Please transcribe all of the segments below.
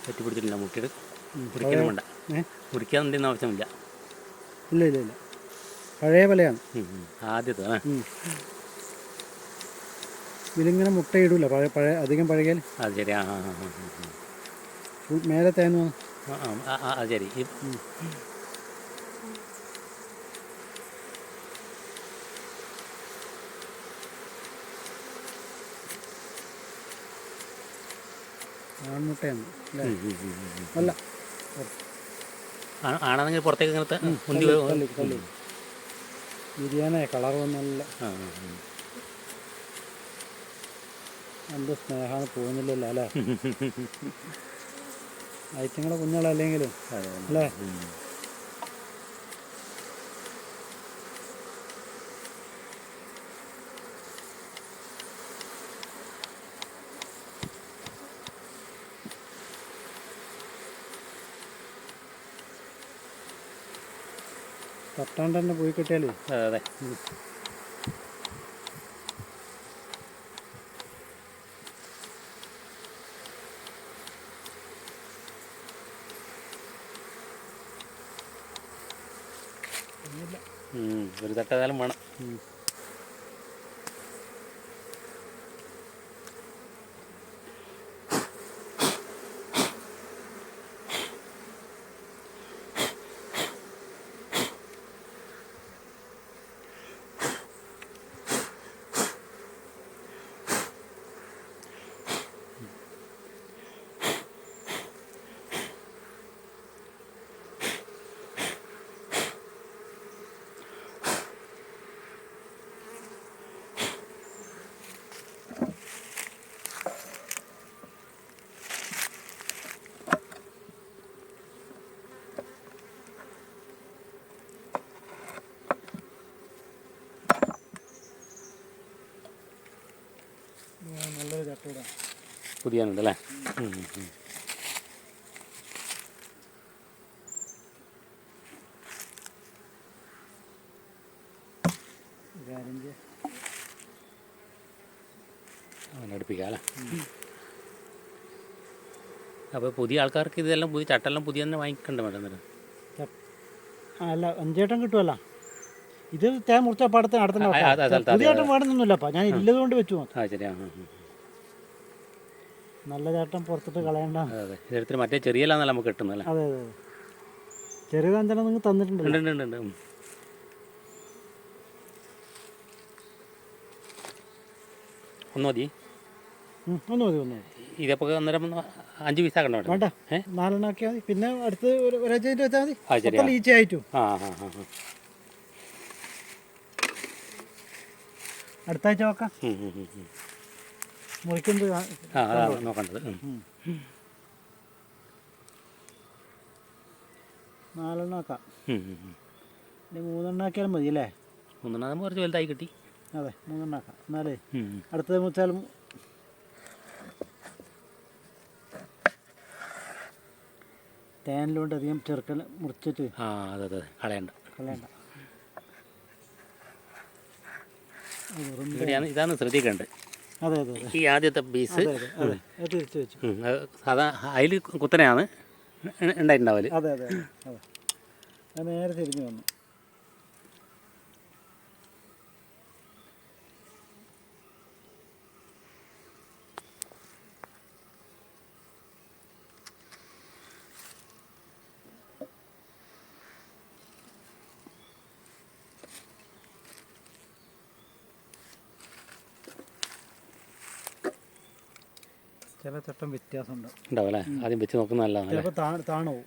പറ്റി പിടിച്ചിട്ടില്ല. മുട്ടിയിട്ട് മുറിക്കാനും വേണ്ട, മുറിക്കാൻ വേണ്ടിയൊന്നും ആവശ്യമില്ല. ഇല്ല ഇല്ല ഇല്ല, പഴയ വലയാണ് ആദ്യത്തെ. ഇതിലിങ്ങനെ മുട്ടയിടില്ല പഴയ അധികം പഴകിയാൽ. അത് ശരി. മേലെ തേന്നു. അത് ശരി. ആൺമുട്ടയാണ് അല്ല, ആണെങ്കിൽ പുറത്തേക്ക് ഇങ്ങനത്തെ മുന്തി ബിരിയാണി കളർ വന്നല്ല. എന്ത് സ്നേഹമാണ്, പോകുന്നില്ലല്ലോ അല്ലേ? ഐറ്റങ്ങളെ കുഞ്ഞുങ്ങളല്ലെങ്കിലും അല്ലേ? തട്ടാണ്ട് തന്നെ പോയി കിട്ടിയാലേ. അതെ. ഒരു തട്ടേതായാലും വേണം. നല്ലൊരു ചട്ടൂടാ. പുതിയാനുണ്ടല്ലേ? അങ്ങനെ അടുപ്പിക്കാം അല്ലേ? അപ്പോൾ പുതിയ ആൾക്കാർക്ക് ഇതെല്ലാം പുതിയ ചട്ടെല്ലാം പുതിയ തന്നെ വാങ്ങിക്കണ്ട വേണ്ടത്. അല്ല, 5 ഏട്ടൻ കിട്ടുമല്ലോ. ഇത് തേൻ മുറിച്ച പാടത്തിന് അടുത്ത പുതിയ ഏട്ടൻ വേണമെന്നൊന്നുമില്ലപ്പാ, ഞാൻ ഇല്ലതുകൊണ്ട് വെച്ചു. ശരി. നല്ല ചേട്ടൻ പുറത്തിട്ട് കളയണ്ട. അതെ, ഇതെടുത്തിട്ട് മറ്റേ ചെറിയല്ലാന്നല്ല നമുക്ക് കിട്ടുന്നല്ലേ? അതെ അതെ, ചെറിയ അഞ്ചെണ്ണം നിങ്ങൾ തന്നിട്ടുണ്ട്. ഒന്ന് മതി. ഒന്ന് മതി. ഇതപ്പോൾ അന്നേരം 5 പീസാക്കണ്ട വേണ്ട, 4 ആക്കിയാൽ മതി. പിന്നെ അടുത്ത് ഒരാഴ്ച വെച്ചാൽ മതി. ഈച്ചയായിട്ടു അടുത്ത ആഴ്ച നോക്കാം. മുറിക്കുന്നത് നോക്കേണ്ടത് 4 ആക്കാം. 3 ആക്കിയാലും മതി അല്ലേ? 3 കുറച്ച് വലുതായി കിട്ടി. അതെ, 3 ആക്കാം. എന്നാലേ അടുത്തത് മുറിച്ചാലും തേനിലോട്ട് അധികം ചെറുക്കൽ മുറിച്ചിട്ട് അതെ കളയണ്ട. ഇതാണ് ശ്രദ്ധിക്കേണ്ടത്. അതെ അതെ, ഈ ആദ്യത്തെ പീസ് തിരിച്ചു വെച്ചു. സാധാ അതിൽ കുത്തനെയാണ് ഉണ്ടായിട്ടുണ്ടാവല്. അതെ അതെ അതെ, അത് നേരെ തിരിഞ്ഞു വന്നു. ചില ചട്ടം വ്യത്യാസം ഉണ്ടാവും അല്ലേ? ആദ്യം വെച്ച് നോക്കുന്ന നല്ലതാണ്. ചിലപ്പോൾ താണു പോകും.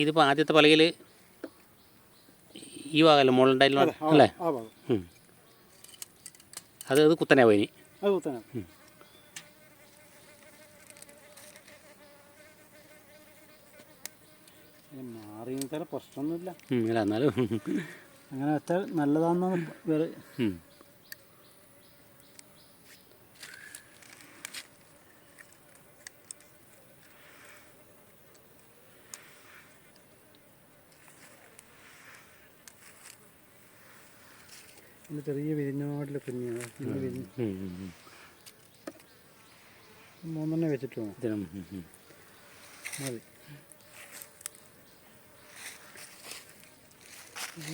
ഇതിപ്പോൾ ആദ്യത്തെ പലകയിൽ ഈ ഭാഗമല്ലേ മുകളുണ്ടായില്ല അല്ലേ? അത് കുത്തനെ പോയി. മാറി പ്രശ്നമൊന്നുമില്ല. എന്നാലും അങ്ങനെ വെച്ചാൽ നല്ലതാണെന്നാണ് ഉം. ചെറിയ വിരിഞ്ഞോട്ടിൽ കുഞ്ഞാണ് വിരിഞ്ഞ് 3 വെച്ചിട്ട് പോകാം മതി.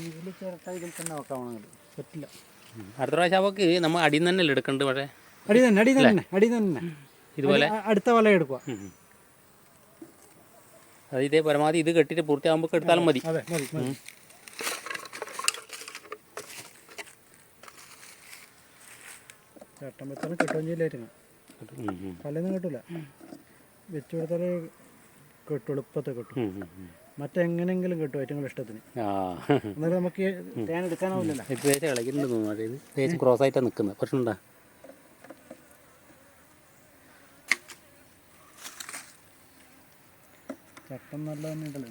ഇതിൽ ചിരട്ട ഇതിൽ തന്നെ നോക്കാമെങ്കിൽ പറ്റില്ല. അടുത്ത പ്രാവശ്യം അവക്ക് നമ്മൾ അടിയിൽ നിന്ന് തന്നെ എടുക്കണ്ട്. പക്ഷേ അടി തന്നെ ഇതുപോലെ അടുത്ത വല എടുക്കുക. അത് ഇതേ പരമാവധി ഇത് കെട്ടിയിട്ട് പൂർത്തിയാകുമ്പോൾ എടുത്താലും മതി. അതെ മതി. ചേട്ടൻ വെച്ചാലും കിട്ടുകയും ചെയ്യില്ലായിരുന്നു. പലൊന്നും കിട്ടില്ല. വെച്ച് കൊടുത്താൽ കിട്ടും, എളുപ്പത്തെ കിട്ടും. മറ്റെങ്ങനെങ്കിലും കിട്ടും ഏറ്റവും ഇഷ്ടത്തിന്. എന്നാലും നമുക്ക് തേൻ എടുക്കാനാവില്ലല്ലോ. ഏകദേശം ഇളകിയിട്ടുണ്ട് തോന്നുന്നു. അതായത് ഏകദേശം ക്രോസ് ആയിട്ടാണ് നിൽക്കുന്നത്. പ്രശ്നമുണ്ടോ? ചട്ടം നല്ല തന്നെ ഉണ്ടല്ലോ.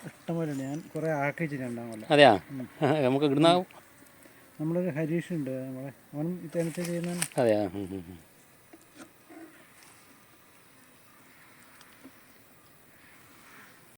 ഇഷ്ടംപോലെ ഞാൻ കുറേ ആക്കിച്ചിട്ടുണ്ടാവുമല്ലോ. അതെയാ, നമുക്ക് ഇടുന്ന നമ്മളൊരു ഹരീഷ് ഉണ്ട് നമ്മളെ, അവനും തേനീച്ച ചെയ്യുന്ന. അതെയാ.